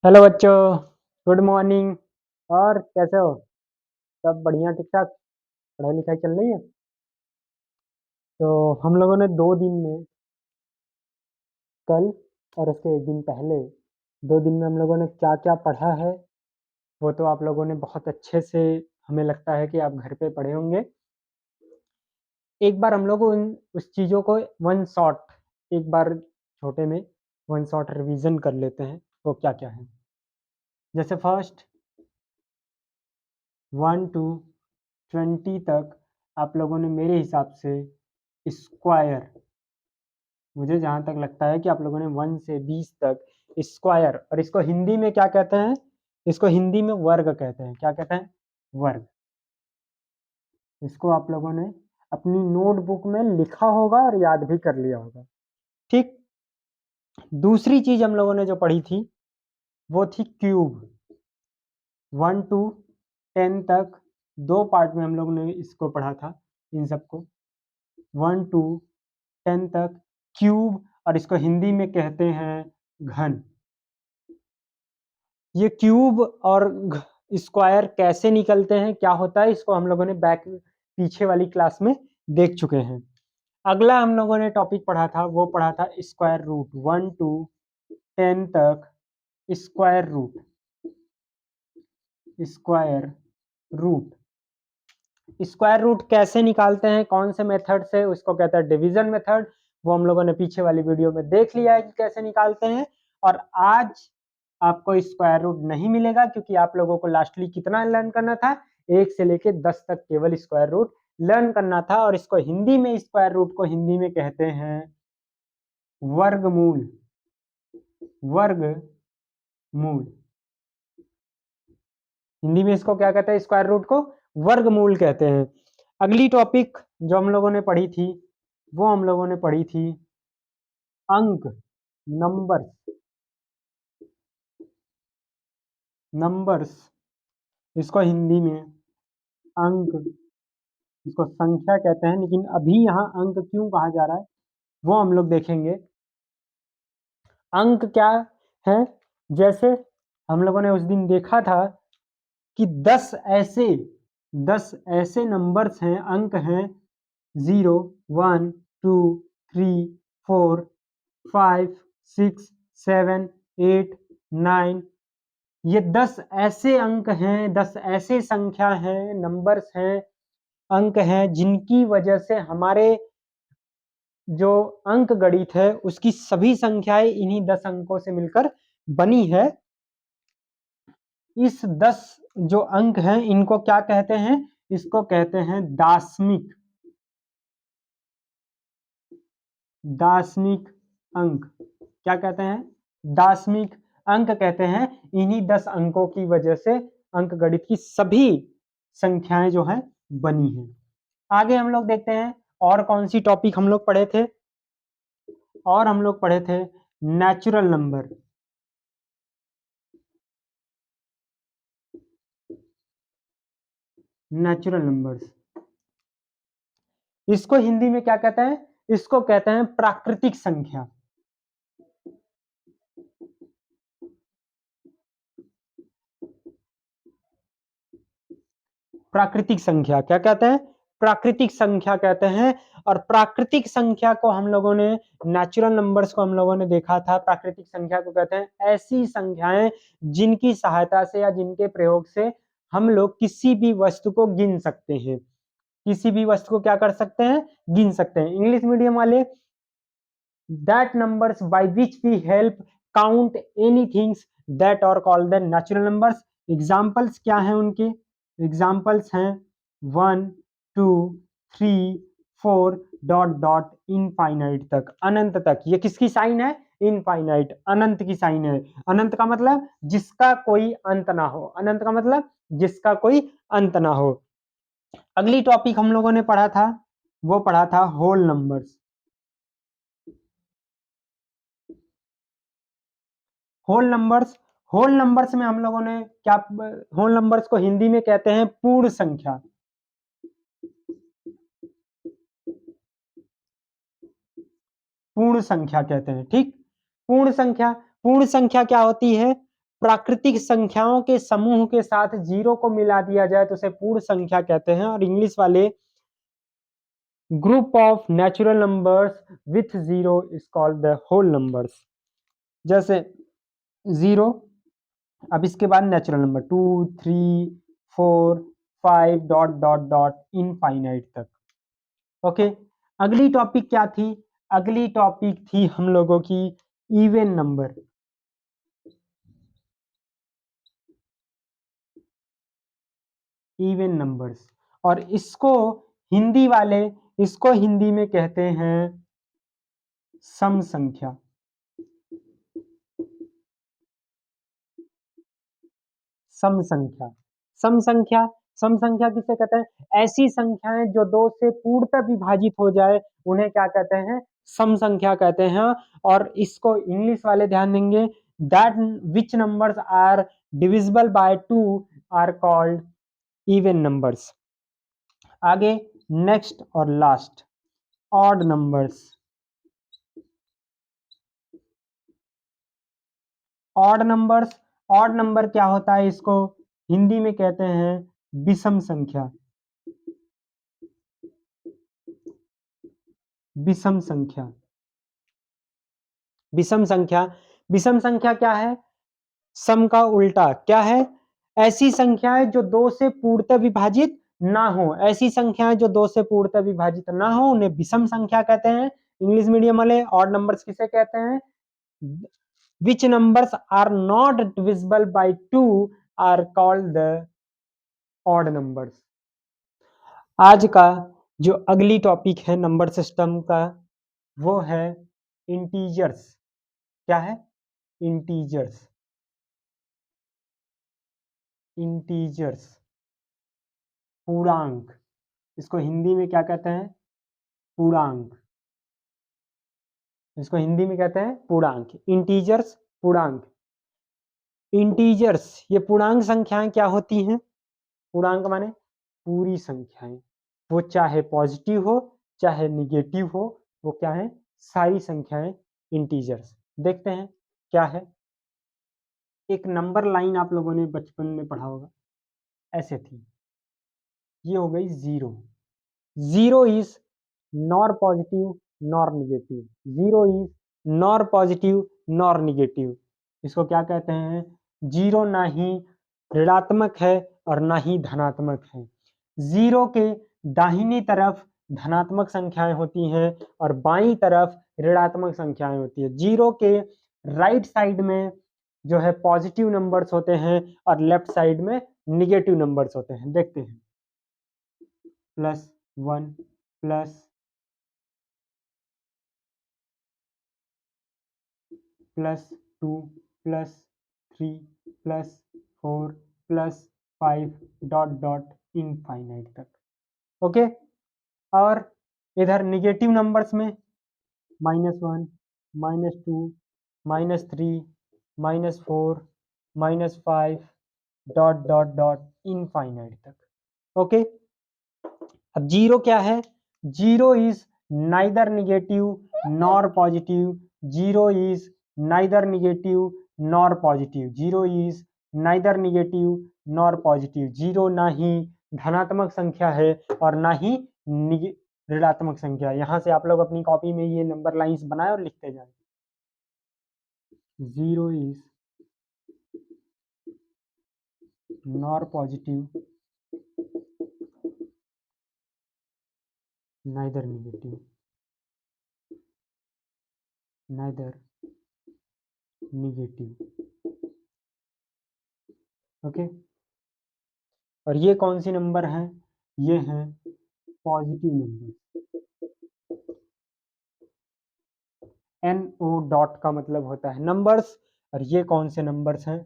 Hello बच्चों, good morning. और कैसे हो? सब बढ़िया, ठीक ठाक? पढ़ाई लिखाई चल रही है? तो हम लोगों ने 2 दिन में, कल और उसके एक दिन पहले, 2 दिन में हम लोगों ने क्या क्या पढ़ा है वो तो आप लोगों ने बहुत अच्छे से, हमें लगता है कि आप घर पे पढ़े होंगे। एक बार हम लोग उस चीज़ों को वन शॉट, एक बार छोटे में वन शॉट रिवीजन कर लेते हैं। वो क्या क्या है? जैसे फर्स्ट 1 to 20 तक आप लोगों ने मेरे हिसाब से स्क्वायर, मुझे जहाँ तक लगता है कि आप लोगों ने 1 से 20 तक स्क्वायर, और इसको हिंदी में क्या कहते हैं? इसको हिंदी में वर्ग कहते हैं। क्या कहते हैं? वर्ग। इसको आप लोगों ने अपनी नोटबुक में लिखा होगा और याद भी कर लिया होगा। ठीक। दूसरी चीज हम लोगों ने जो पढ़ी थी वो थी क्यूब। 1 to 10 तक दो पार्ट में हम लोगों ने इसको पढ़ा था, इन सबको। 1 to 10 तक क्यूब, और इसको हिंदी में कहते हैं घन। ये क्यूब और स्क्वायर कैसे निकलते हैं, क्या होता है, इसको हम लोगों ने पीछे वाली क्लास में देख चुके हैं। अगला हम लोगों ने टॉपिक पढ़ा था, वो पढ़ा था स्क्वायर रूट। 1 to 10 तक square root, square root. Square root कैसे निकालते हैं, कौन से मेथड से, उसको कहते हैं डिवीजन मेथड। वो हम लोगों ने पीछे वाली वीडियो में देख लिया है कि कैसे निकालते हैं। और आज आपको स्क्वायर रूट नहीं मिलेगा, क्योंकि आप लोगों को लास्टली कितना लर्न करना था? 1 से लेके 10 तक केवल स्क्वायर रूट लर्न करना था। और इसको हिंदी में, स्क्वायर रूट को हिंदी में कहते हैं वर्गमूल। वर्गमूल। हिंदी में इसको क्या कहते हैं? स्क्वायर रूट को वर्गमूल कहते हैं। अगली टॉपिक जो हम लोगों ने पढ़ी थी वो हम लोगों ने पढ़ी थी अंक, नंबर्स। नंबर्स, इसको हिंदी में अंक, इसको संख्या कहते हैं, लेकिन अभी यहाँ अंक क्यों कहा जा रहा है वो हम लोग देखेंगे। अंक क्या है? जैसे हम लोगों ने उस दिन देखा था कि 10 ऐसे नंबर्स हैं, अंक हैं। 0, 1, 2, 3, 4, 5, 6, 7, 8, 9। ये 10 ऐसे अंक हैं, 10 ऐसे संख्या हैं, नंबर्स हैं, अंक हैं, जिनकी वजह से हमारे जो अंक गणित है उसकी सभी संख्याएं इन्हीं 10 अंकों से मिलकर बनी है। इस 10 जो अंक हैं इनको क्या कहते हैं? इसको कहते हैं दार्शनिक। दार्शनिक अंक। क्या कहते हैं? दार्शनिक अंक कहते हैं इन्हीं 10 अंकों की वजह से अंक गणित की सभी संख्याएं जो हैं बनी हैं। आगे हम लोग देखते हैं और कौन सी टॉपिक हम लोग पढ़े थे। और हम लोग पढ़े थे नेचुरल नंबर। नेचुरल नंबर्स, इसको हिंदी में क्या कहते हैं? इसको कहते हैं प्राकृतिक संख्या। प्राकृतिक संख्या क्या कहते हैं? प्राकृतिक संख्या कहते हैं। और प्राकृतिक संख्या को हम लोगों ने, नेचुरल नंबर्स को हम लोगों ने देखा था, प्राकृतिक संख्या को कहते हैं ऐसी संख्याएं जिनकी सहायता से या जिनके प्रयोग से हम लोग किसी भी वस्तु को गिन सकते हैं। किसी भी वस्तु को क्या कर सकते हैं? गिन सकते हैं। इंग्लिश मीडियम वाले, that numbers by which we help count anything that are called the natural numbers। Examples क्या हैं उनके? एग्जाम्पल्स हैं 1, 2, 3, 4 डॉट डॉट इनफाइनाइट तक, अनंत तक। ये किसकी साइन है? इनफाइनाइट, अनंत की साइन है। अनंत का मतलब जिसका कोई अंत ना हो। अनंत का मतलब जिसका कोई अंत ना हो। अगली टॉपिक हम लोगों ने पढ़ा था, वो पढ़ा था whole numbers. Whole numbers, whole numbers में हम लोगों ने क्या, होल नंबर्स को हिंदी में कहते हैं पूर्ण संख्या। पूर्ण संख्या कहते हैं। ठीक। पूर्ण संख्या, पूर्ण संख्या क्या होती है? प्राकृतिक संख्याओं के समूह के साथ जीरो को मिला दिया जाए तो उसे पूर्ण संख्या कहते हैं। और इंग्लिश वाले group of natural numbers with zero is called the whole numbers. जैसे जीरो, अब इसके बाद natural number 2 3 4 5 dot dot dot infinite तक। ओके, अगली टॉपिक क्या थी? अगली टॉपिक थी हम लोगों की इवन नंबर। इवन नंबर्स, और इसको हिंदी वाले, इसको हिंदी में कहते हैं सम संख्या। सम संख्या, सम संख्या, सम संख्या किसे कहते हैं? ऐसी संख्याएं जो दो से पूर्णतः विभाजित हो जाए उन्हें क्या कहते हैं? सम संख्या कहते हैं। और इसको इंग्लिश वाले ध्यान देंगे, that which numbers are divisible by 2 are called even numbers. आगे नेक्स्ट और last, odd numbers. Odd numbers, odd number क्या होता है? इसको हिंदी में कहते हैं विषम संख्या। विषम संख्या, विषम संख्या, विषम संख्या क्या है? सम का उल्टा क्या है? ऐसी संख्याएं जो दो से पूर्णतः विभाजित ना हो, ऐसी संख्याएं जो दो से पूर्णतः विभाजित ना हो उन्हें विषम संख्या कहते हैं। इंग्लिश मीडियम वाले ऑड नंबर्स किसे कहते हैं? Which numbers are not divisible by 2 are called the odd numbers। आज का जो अगली टॉपिक है नंबर सिस्टम का वो है इंटीजर्स। क्या है? इंटीजर्स, इंटीजर्स, पूर्णांक। इसको हिंदी में क्या कहते हैं? पूर्णांक। इसको हिंदी में कहते हैं पूर्णांक, इंटीजर्स, पूर्णांक। इंटीजर्स ये पूर्णांक संख्याएं क्या होती हैं? पूर्णांक माने पूरी संख्याएं, वो चाहे पॉजिटिव हो चाहे निगेटिव हो, वो क्या है? सारी संख्याएं इंटीजर्स। देखते हैं क्या है। एक नंबर लाइन आप लोगों ने बचपन में पढ़ा होगा, ऐसे थी, ये हो गई zero. Zero is nor positive nor negative, zero is nor positive nor negative. इसको क्या कहते हैं? जीरो ना ही ऋणात्मक है और ना ही धनात्मक है। जीरो के दाहिनी तरफ धनात्मक संख्याएं होती हैं और बाईं तरफ ऋणात्मक संख्याएं होती है। जीरो के राइट साइड में जो है पॉजिटिव नंबर्स होते हैं और लेफ्ट साइड में निगेटिव नंबर्स होते हैं। देखते हैं, +1 +2 +3 +4 +5 डॉट डॉट इनफाइनाइट तक। ओके, और इधर निगेटिव नंबर्स में -1 -2 -3 -4 -5 डॉट डॉट डॉट इनफाइनाइट तक। ओके, अब जीरो क्या है? Zero is neither negative nor positive, zero is neither negative nor positive, zero is neither negative nor positive. Zero ना ही धनात्मक संख्या है और ना ही ऋणात्मक संख्या। यहाँ से आप लोग अपनी कॉपी में ये नंबर लाइंस बनाए और लिखते जाए। Zero is nor positive neither negative neither negative। Okay, और ये कौन सी नंबर है? ये हैं पॉजिटिव नंबर। NO डॉट का मतलब होता है नंबर्स, और ये कौन से नंबर्स हैं?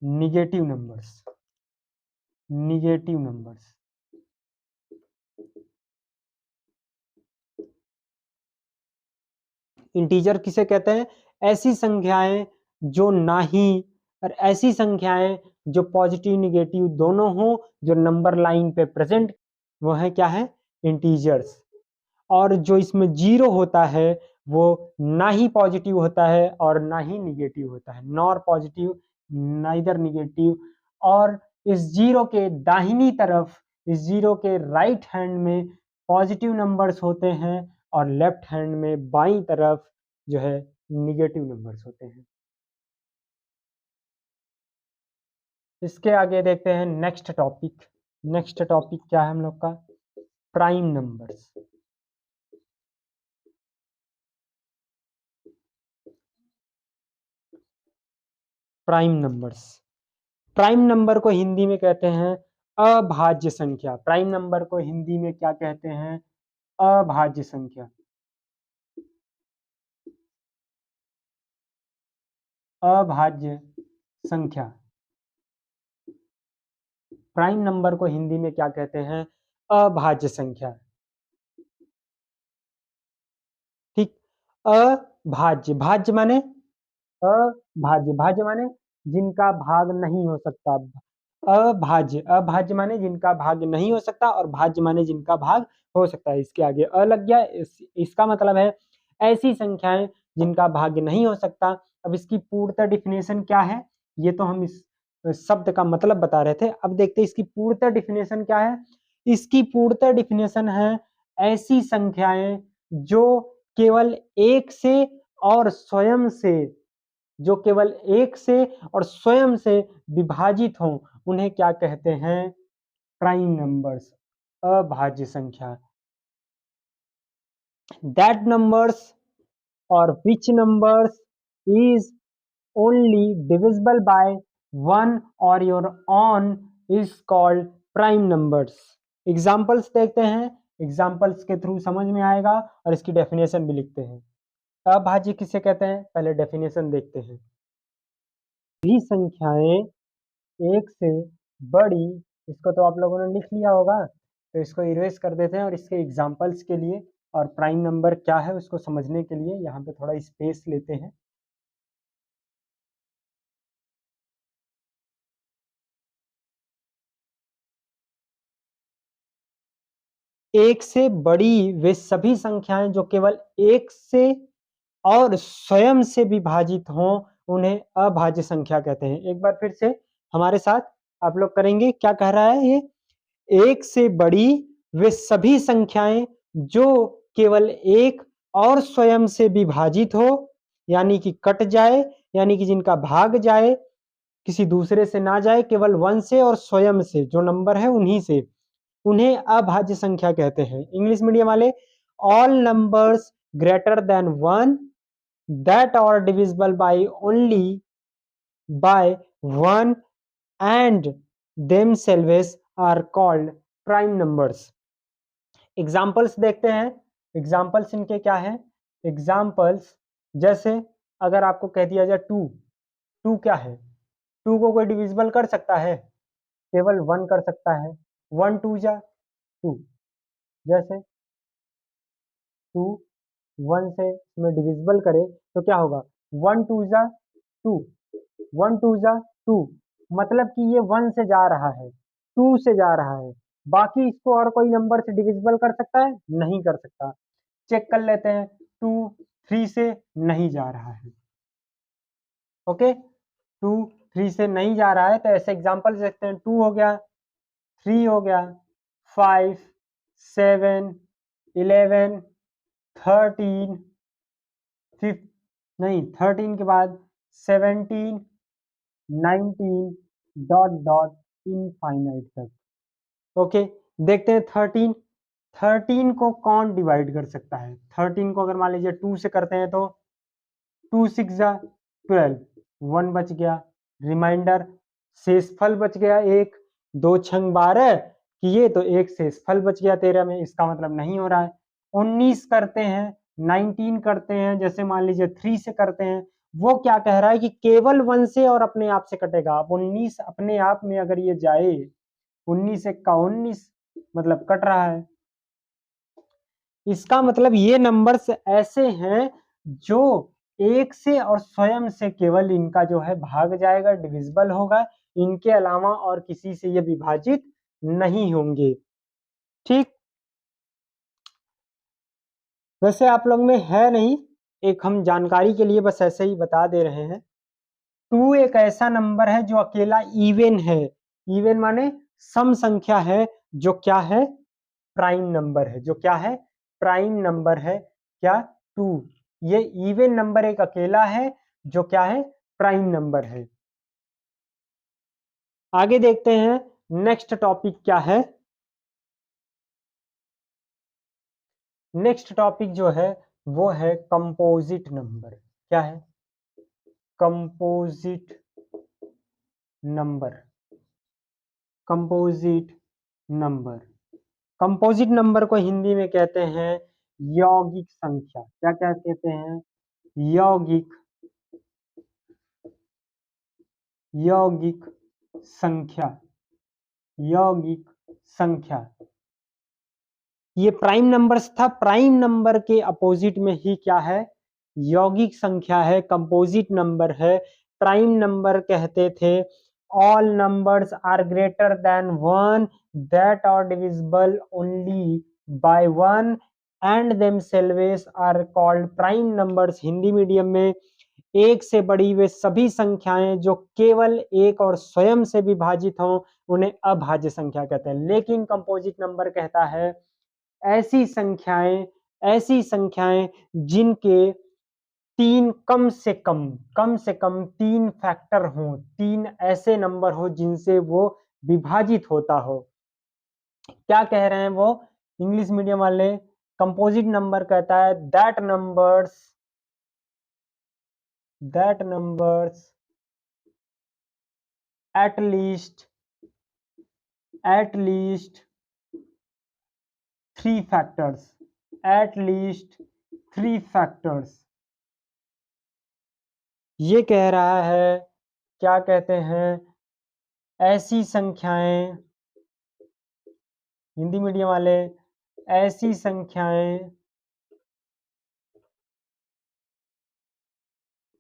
Negative numbers, negative numbers. Integer किसे कहते हैं? ऐसी संख्याएं जो ना ही, और ऐसी संख्याएं जो पॉजिटिव निगेटिव दोनों हो, जो नंबर लाइन पे प्रेजेंट, वो है क्या है? इंटीजर्स। और जो इसमें जीरो होता है वो ना ही पॉजिटिव होता है और ना ही निगेटिव होता है, नॉर पॉजिटिव नाइदर निगेटिव, और इस जीरो के दाहिनी तरफ, इस जीरो के राइट हैंड में पॉजिटिव नंबर्स होते हैं और लेफ्ट हैंड में बाईं तरफ जो है निगेटिव नंबर्स होते हैं। इसके आगे देखते हैं नेक्स्ट टॉपिक। नेक्स्ट टॉपिक क्या है हम लोग का? Prime numbers. Prime numbers, prime number को हिंदी में कहते हैं अभाज्य संख्या। प्राइम नंबर को हिंदी में क्या कहते हैं? अभाज्य संख्या। अभाज्य संख्या। प्राइम नंबर को हिंदी में क्या कहते हैं? अभाज्य संख्या। ठीक। अभाज्य, भाज्य माने अभाज्य, भाज्य माने जिनका भाग नहीं हो सकता। अभाज्य, अभाज्य माने जिनका भाग नहीं हो सकता, और भाज्य माने जिनका भाग हो सकता है। इसके आगे अ लग गया, इसका मतलब है ऐसी संख्याएं जिनका भाग्य नहीं हो सकता। अब इसकी पूर्णतः डिफिनेशन क्या है? ये तो हम इस शब्द का मतलब बता रहे थे, अब देखते हैं इसकी पूर्णतः डिफिनेशन क्या है। इसकी पूर्णतः डिफिनेशन है ऐसी संख्याएं जो केवल एक से और स्वयं से, जो केवल एक से और स्वयं से विभाजित हों, उन्हें क्या कहते हैं? प्राइम नंबर्स, अभाज्य संख्या। That numbers or which numbers is only divisible by 1 or your own is called prime numbers। Examples देखते हैं, एग्जाम्पल्स के थ्रू समझ में आएगा, और इसकी डेफिनेशन भी लिखते हैं। अभाज्य किसे कहते हैं, पहले डेफिनेशन देखते हैं। सभी संख्याएं एक से बड़ी, इसको तो आप लोगों ने लिख लिया होगा, तो इसको इरेज कर देते हैं और इसके एग्जाम्पल्स के लिए और प्राइम नंबर क्या है उसको समझने के लिए यहाँ पे थोड़ा स्पेस लेते हैं। एक से बड़ी वे सभी संख्याएं जो केवल एक से और स्वयं से विभाजित हों, उन्हें अभाज्य संख्या कहते हैं। एक बार फिर से हमारे साथ आप लोग करेंगे। क्या कह रहा है ये? एक से बड़ी वे सभी संख्याएं जो केवल एक और स्वयं से विभाजित हो, यानी कि कट जाए, यानी कि जिनका भाग जाए, किसी दूसरे से ना जाए, केवल वन से और स्वयं से जो नंबर है उन्हीं से, उन्हें अभाज्य संख्या कहते हैं। इंग्लिश मीडियम वाले, all numbers greater than one that are divisible by only by one and themselves are called prime numbers. Examples देखते हैं। एग्जाम्पल्स इनके क्या है? एग्जाम्पल्स जैसे अगर आपको कह दिया जाए टू, टू क्या है? टू को कोई डिविजिबल कर सकता है? केवल वन कर सकता है। वन टू जा टू। जैसे टू वन से इसमें डिविजिबल करे तो क्या होगा? वन टू जा टू, वन टू जा टू, मतलब कि ये वन से जा रहा है, टू से जा रहा है। बाकी इसको और कोई नंबर से डिविजिबल कर सकता है? नहीं कर सकता। चेक कर लेते हैं, टू थ्री से नहीं जा रहा है। ओके, टू थ्री से नहीं जा रहा है, तो ऐसे एग्जाम्पल देखते हैं। टू हो गया, थ्री हो गया, फाइव, सेवन, 11, 13, फिफ्थ, नहीं 13 के बाद 17, 19 डॉट डॉट इनफाइनाइट तक। ओके, देखते हैं 13। 13 को कौन डिवाइड कर सकता है? 13 को अगर मान लीजिए टू से करते हैं तो टू सिक्स जा 12, वन बच गया, रिमाइंडर शेषफल बच गया एक, दो छंग 12 किए तो एक शेषफल बच गया 13 में, इसका मतलब नहीं हो रहा है। 19 करते हैं, 19 करते हैं, जैसे मान लीजिए 3 से करते हैं, वो क्या कह रहा है कि केवल वन से और अपने आप से कटेगा। अब 19 अपने आप में अगर ये जाए, 19 का 19 मतलब कट रहा है। इसका मतलब ये नंबर्स ऐसे हैं जो एक से और स्वयं से केवल इनका जो है भाग जाएगा, डिविजिबल होगा, इनके अलावा और किसी से ये विभाजित नहीं होंगे। ठीक, वैसे आप लोग में है नहीं, एक हम जानकारी के लिए बस ऐसे ही बता दे रहे हैं। 2 एक ऐसा नंबर है जो अकेला इवन है। इवन माने सम संख्या है, जो क्या है, प्राइम नंबर है। जो क्या है, प्राइम नंबर है। क्या, 2। ये इवन नंबर एक अकेला है जो क्या है, प्राइम नंबर है। आगे देखते हैं नेक्स्ट टॉपिक क्या है। नेक्स्ट टॉपिक जो है वो है कंपोजिट नंबर। क्या है, composite number. Composite number, composite number को हिंदी में कहते हैं यौगिक संख्या। क्या क्या कहते हैं, यौगिक, यौगिक संख्या, यौगिक संख्या। ये प्राइम नंबर्स था, प्राइम नंबर के अपोजिट में ही क्या है, यौगिक संख्या है, कंपोजिट नंबर है। प्राइम नंबर कहते थे all numbers are greater than 1 that are divisible only by 1 and themselves are called prime numbers. Hindi medium में एक से बड़ी वे सभी संख्याएं जो केवल एक और स्वयं से विभाजित हों उन्हें अभाज्य संख्या कहते हैं। लेकिन कंपोजिट नंबर कहता है ऐसी संख्याएं, ऐसी संख्याएं जिनके तीन कम से कम 3 फैक्टर हो, 3 ऐसे नंबर हो जिनसे वो विभाजित होता हो। क्या कह रहे हैं वो इंग्लिश मीडियम वाले, कंपोजिट नंबर कहता है that numbers at least 3 factors, at least 3 factors. ये कह रहा है, क्या कहते हैं, ऐसी संख्याएं, हिंदी मीडियम वाले, ऐसी संख्याएं,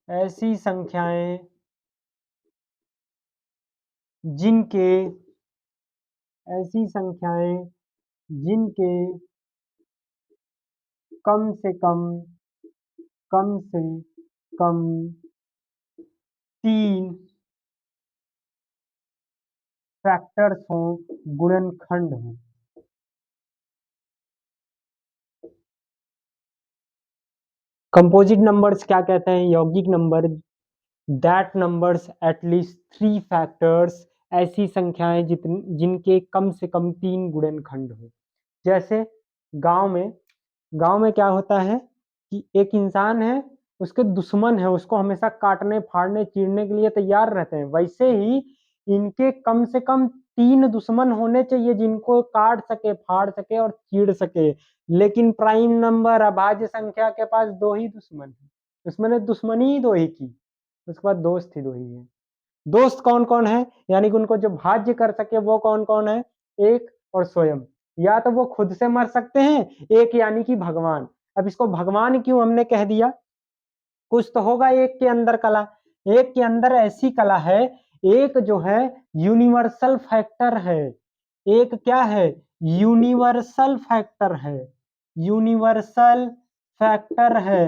ऐसी संख्याएं जिनके, ऐसी संख्याएं जिनके कम से कम, कम से कम 3 फैक्टर्स हों, गुणनखंड हों। कंपोजिट नंबर्स क्या कहते हैं, यौगिक number, that numbers at least 3 factors, ऐसी संख्याएं जिनके कम से कम 3 गुणनखंड हो। जैसे गांव में, गांव में क्या होता है कि एक इंसान है, उसके दुश्मन है, उसको हमेशा काटने फाड़ने चीरने के लिए तैयार रहते हैं। वैसे ही इनके कम से कम 3 दुश्मन होने चाहिए जिनको काट सके, फाड़ सके और चीर सके। लेकिन प्राइम नंबर अभाज्य संख्या के पास 2 ही दुश्मन है, उसमें दुश्मनी ही 2 ही की, उसके बाद दोस्त ही 2 ही है। दोस्त कौन कौन है, यानी कि उनको जो भाज्य कर सके वो कौन कौन है, एक और स्वयं। या तो वो खुद से मर सकते हैं, एक यानी कि भगवान। अब इसको भगवान क्यों हमने कह दिया, कुछ तो होगा एक के अंदर कला, एक के अंदर ऐसी कला है, एक जो है यूनिवर्सल फैक्टर है, एक क्या है, यूनिवर्सल फैक्टर है, यूनिवर्सल फैक्टर है।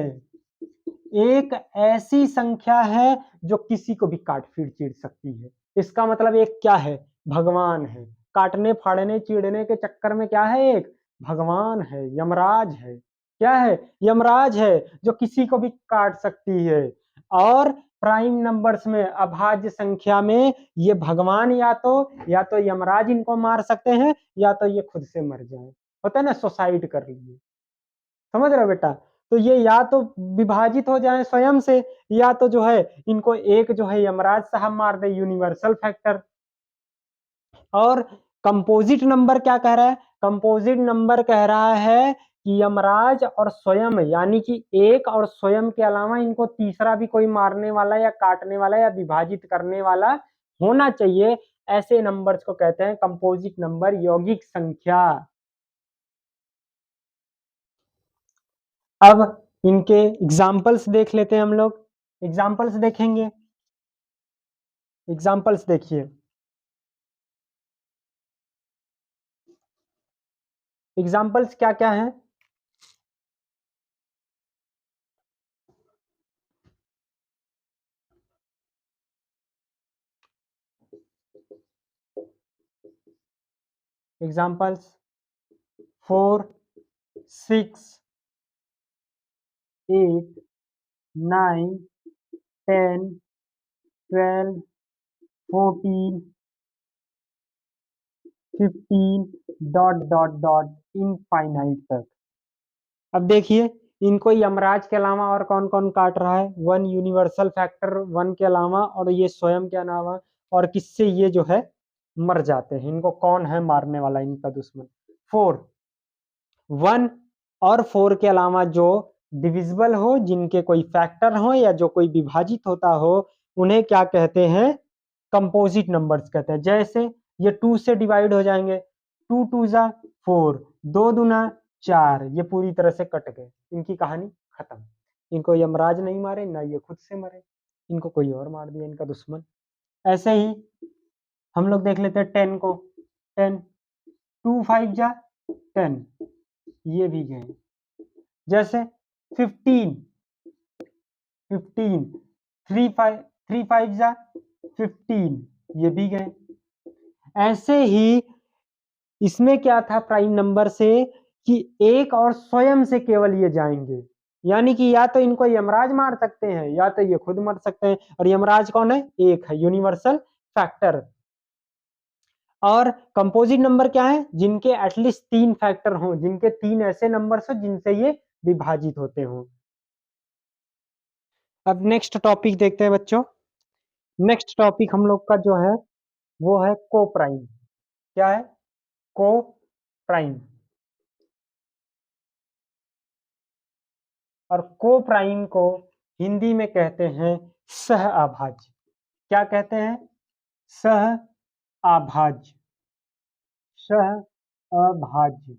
एक ऐसी संख्या है जो किसी को भी काट पीट चीर सकती है। इसका मतलब एक क्या है, भगवान है। काटने फाड़ने चीड़ने के चक्कर में क्या है, एक भगवान है, यमराज है। क्या है, यमराज है, जो किसी को भी काट सकती है। और प्राइम नंबर्स में, अभाज्य संख्या में, ये भगवान या तो यमराज इनको मार सकते हैं, या तो ये खुद से मर जाए, होता है ना, सुसाइड कर लिए। समझ रहे हो बेटा, तो ये या तो विभाजित हो जाए स्वयं से, या तो जो है इनको एक जो है यमराज साहब मार दे, यूनिवर्सल फैक्टर। और कंपोजिट नंबर क्या कह रहा है, कंपोजिट नंबर कह रहा है कि यमराज और स्वयं, यानी कि एक और स्वयं के अलावा इनको तीसरा भी कोई मारने वाला या काटने वाला या विभाजित करने वाला होना चाहिए। ऐसे नंबर्स को कहते हैं कंपोजिट नंबर, यौगिक संख्या। अब इनके एग्जाम्पल्स देख लेते हैं हम लोग, एग्जाम्पल्स देखेंगे। एग्जाम्पल्स देखिए, एग्जाम्पल्स क्या क्या हैं, examples 4, 6, 8, 9, 10, 12, 14, 15 dot dot dot infinite तक। अब देखिए इनको यमराज के अलावा और कौन कौन काट रहा है, वन यूनिवर्सल फैक्टर वन के अलावा, और ये स्वयं के अलावा, और किससे ये जो है मर जाते हैं। इनको कौन है मारने वाला, इनका दुश्मन? 4, 1 और 4 के अलावा जो डिविजिबल हो, जिनके कोई फैक्टर हो या जो कोई विभाजित होता हो, उन्हें क्या कहते हैं? कंपोजिट नंबर्स कहते हैं। जैसे ये 2 से डिवाइड हो जाएंगे, 2 2 जा 4, 2 दूना 4, ये पूरी तरह से कट गए, इनकी कहानी खत्म। इनको यमराज नहीं मारे, ना ये खुद से मरे, इनको कोई और मार दिया, इनका दुश्मन। ऐसे ही हम लोग देख लेते हैं 10 को। 10, 2 5 जा 10, ये भी गए। जैसे 15, 15, 3 5 जा 15, ये भी गए। ऐसे ही इसमें क्या था प्राइम नंबर से कि एक और स्वयं से केवल ये जाएंगे, यानी कि या तो इनको यमराज मार सकते हैं या तो ये खुद मर सकते हैं। और यमराज कौन है? एक है, यूनिवर्सल फैक्टर। और कंपोजिट नंबर क्या है? जिनके एटलीस्ट 3 फैक्टर हों, जिनके 3 ऐसे नंबर्स हो जिनसे ये विभाजित होते हों। अब नेक्स्ट टॉपिक देखते हैं बच्चों। नेक्स्ट टॉपिक हम लोग का जो है वो है को प्राइम। क्या है? को प्राइम। और को प्राइम को हिंदी में कहते हैं सह अभाज्य। क्या कहते हैं? सह अभाज्य। सह अभाज्य।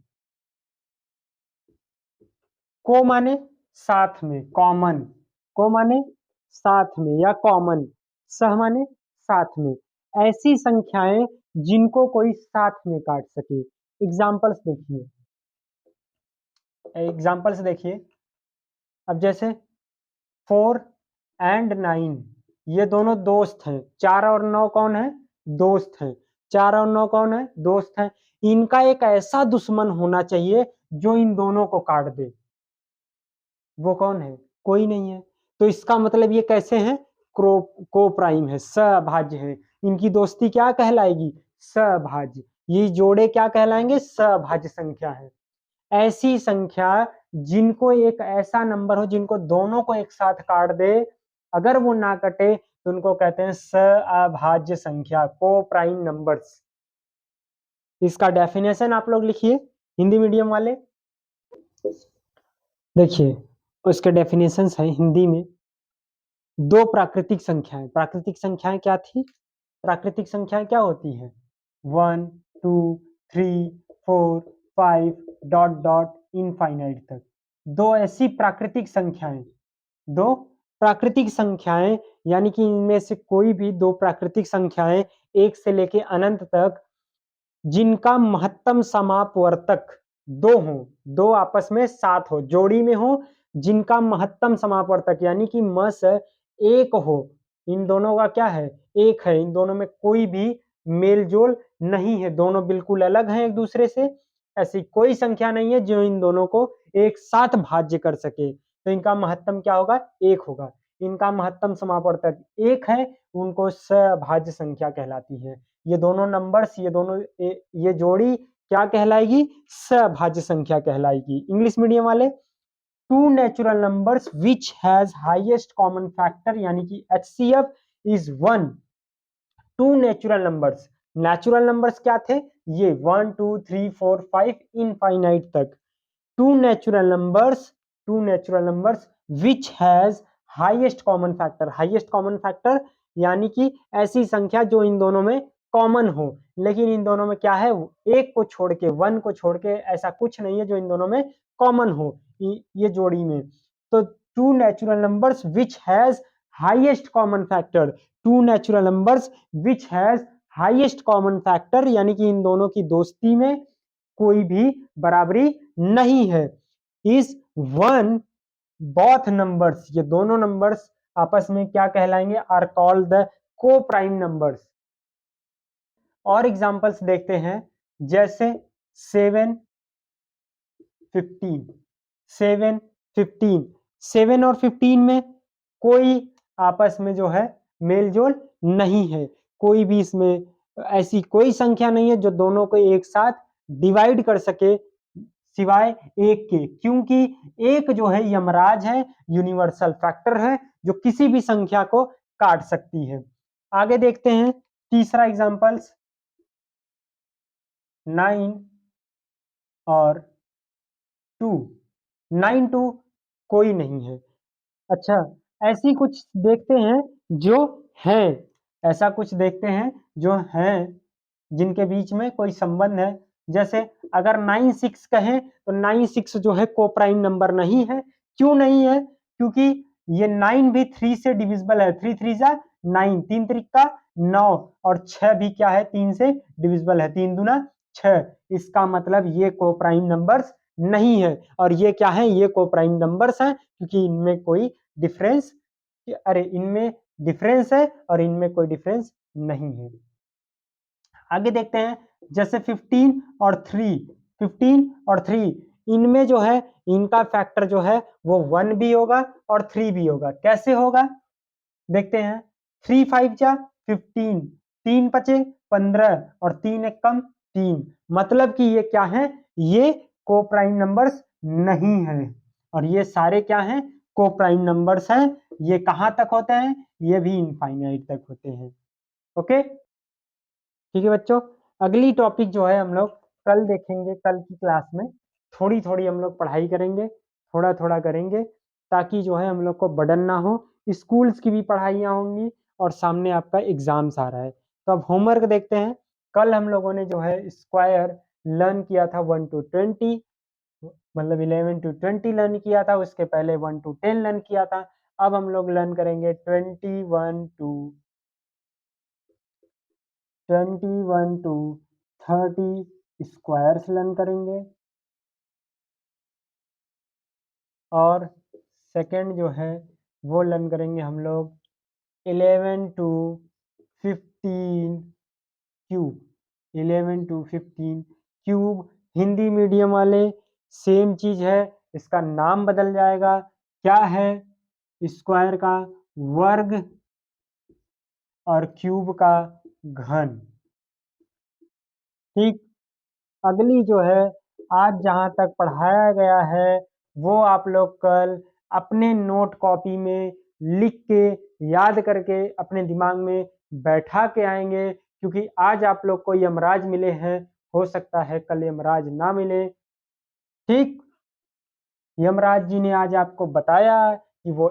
को माने साथ में, कॉमन। को माने साथ में या कॉमन। सह माने साथ में। ऐसी संख्याएं जिनको कोई साथ में काट सके। एग्जाम्पल्स देखिए, एग्जाम्पल्स देखिए। अब जैसे 4 एंड 9, ये दोनों दोस्त हैं। 4 और 9 कौन है? दोस्त हैं। 4 और 9 कौन है? दोस्त हैं। इनका एक ऐसा दुश्मन होना चाहिए जो इन दोनों को काट दे। वो कौन है? कोई नहीं है। तो इसका मतलब ये कैसे हैं? को प्राइम है, सभाज्य है। इनकी दोस्ती क्या कहलाएगी? सभाज्य। ये जोड़े क्या कहलाएंगे? सभाज्य संख्या है। ऐसी संख्या जिनको एक ऐसा नंबर हो जिनको दोनों को एक साथ काट दे, अगर वो ना कटे तो उनको कहते हैं सअभाज्य संख्या, को प्राइम नंबर्स। इसका डेफिनेशन आप लोग लिखिए, हिंदी मीडियम वाले। देखिए उसके डेफिनेशंस है हिंदी में। दो प्राकृतिक संख्याएं। प्राकृतिक संख्याएं क्या थी? प्राकृतिक संख्याएं क्या होती हैं? 1 2 3 4 5 डॉट डॉट इनफाइनाइट तक। दो ऐसी प्राकृतिक संख्याएं, दो प्राकृतिक संख्याएं, यानी कि इनमें से कोई भी दो प्राकृतिक संख्याएं एक से लेके अनंत तक जिनका महत्तम समापवर्तक दो हो, दो आपस में साथ हो, जोड़ी में हो, जिनका महत्तम समापवर्तक यानी कि मस एक हो। इन दोनों का क्या है? एक है। इन दोनों में कोई भी मेल जोल नहीं है, दोनों बिल्कुल अलग हैं एक दूसरे से। ऐसी कोई संख्या नहीं है जो इन दोनों को एक साथ भाज्य कर सके। तो इनका महत्तम क्या होगा? एक होगा। इनका महत्तम समापवर्तक एक है, उनको सभाज्य संख्या कहलाती है। ये दोनों नंबर्स, ये जोड़ी क्या कहलाएगी? सभाज्य संख्या कहलाएगी। इंग्लिश मीडियम वाले, two natural numbers which has highest common factor यानी कि HCF is 1। Two natural numbers, natural numbers क्या थे? ये 1 2 3 4 5 इनफाइनाइट तक। Two natural numbers, two natural numbers which has highest common factor. Highest common factor यानी कि ऐसी संख्या जो इन दोनों में कॉमन हो, लेकिन इन दोनों में क्या है? एक को छोड़ के, वन को छोड़ के ऐसा कुछ नहीं है जो इन दोनों में कॉमन हो ये जोड़ी में। तो two natural numbers which has highest common factor, two natural numbers which has highest common factor यानी कि इन दोनों की दोस्ती में कोई भी बराबरी नहीं है। इस वन बोथ नंबर्स, ये दोनों नंबर्स आपस में क्या कहलाएंगे? आर कॉल्ड द को प्राइम नंबर्स। और एग्जांपल्स देखते हैं। जैसे 7, 15, 7, 15, 7 और 15 में कोई आपस में जो है मेल जोल नहीं है, कोई भी इसमें ऐसी कोई संख्या नहीं है जो दोनों को एक साथ डिवाइड कर सके सिवाय एक के, क्योंकि एक जो है यमराज है, यूनिवर्सल फैक्टर है जो किसी भी संख्या को काट सकती है। आगे देखते हैं तीसरा एग्जांपल्स, 9 और 2, 9 2 कोई नहीं है। अच्छा, ऐसी कुछ देखते हैं जो हैं, ऐसा कुछ देखते हैं जो हैं जिनके बीच में कोई संबंध है। जैसे अगर 9 6 कहें तो 9 6 जो है कोप्राइम नंबर नहीं है। क्यों नहीं है? क्योंकि ये 9 भी 3 से डिविजिबल है, 3 3 जा 9, 3 त्रिका 9 और 6 भी क्या है 3 से डिविजिबल है, 3 दूना 6। इसका मतलब ये कोप्राइम नंबर्स नहीं है और ये क्या है, ये कोप्राइम नंबर्स हैं क्योंकि इनमें कोई डिफरेंस, अरे इनमें डिफरेंस है और इनमें कोई डिफरेंस नहीं है। आगे देखते हैं जैसे 15 और 3, 15 और 3 इनमें जो है इनका फैक्टर जो है वो 1 भी होगा और 3 भी होगा। कैसे होगा देखते हैं, 3 5 जा 15, 3 पचे 15 और 3 एक कम 3, मतलब कि ये क्या है, ये कोप्राइम नंबर्स नहीं है और ये सारे क्या हैं, कोप्राइम नंबर्स हैं। ये कहां तक होते हैं, ये भी इनफाइनाइट तक होते हैं। ओके, ठीक है बच्चों, अगली टॉपिक जो है हम लोग कल देखेंगे, कल की क्लास में थोड़ी थोड़ी हम लोग पढ़ाई करेंगे, थोड़ा थोड़ा करेंगे ताकि जो है हम लोग को बर्डन ना हो। स्कूल्स की भी पढ़ाइयाँ होंगी और सामने आपका एग्जाम्स आ रहा है। तो अब होमवर्क देखते हैं। कल हम लोगों ने जो है स्क्वायर लर्न किया था 1 to 20, मतलब 11 to 20 लर्न किया था, उसके पहले 1 to 10 लर्न किया था। अब हम लोग लर्न करेंगे 21 to 30 स्क्वायर्स लर्न करेंगे और सेकंड जो है वो लर्न करेंगे हम लोग 11 to 15 cube, 11 to 15 cube. Hindi medium वाले सेम चीज है, इसका नाम बदल जाएगा, क्या है, स्क्वायर का वर्ग और क्यूब का घन। ठीक, अगली जो है आज जहाँ तक पढ़ाया गया है वो आप लोग कल अपने नोट कॉपी में लिख के याद करके अपने दिमाग में बैठा के आएंगे, क्योंकि आज आप लोग को यमराज मिले हैं, हो सकता है कल यमराज ना मिले। ठीक, यमराज जी ने आज आपको बताया कि वो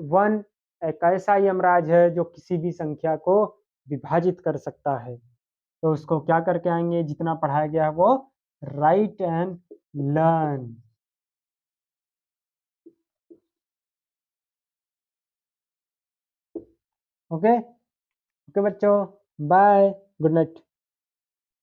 वन एक ऐसा यमराज है जो किसी भी संख्या को विभाजित कर सकता है। तो उसको क्या करके आएंगे, जितना पढ़ाया गया है वो right and learn. Okay, okay बच्चों, बाय, गुड नाइट।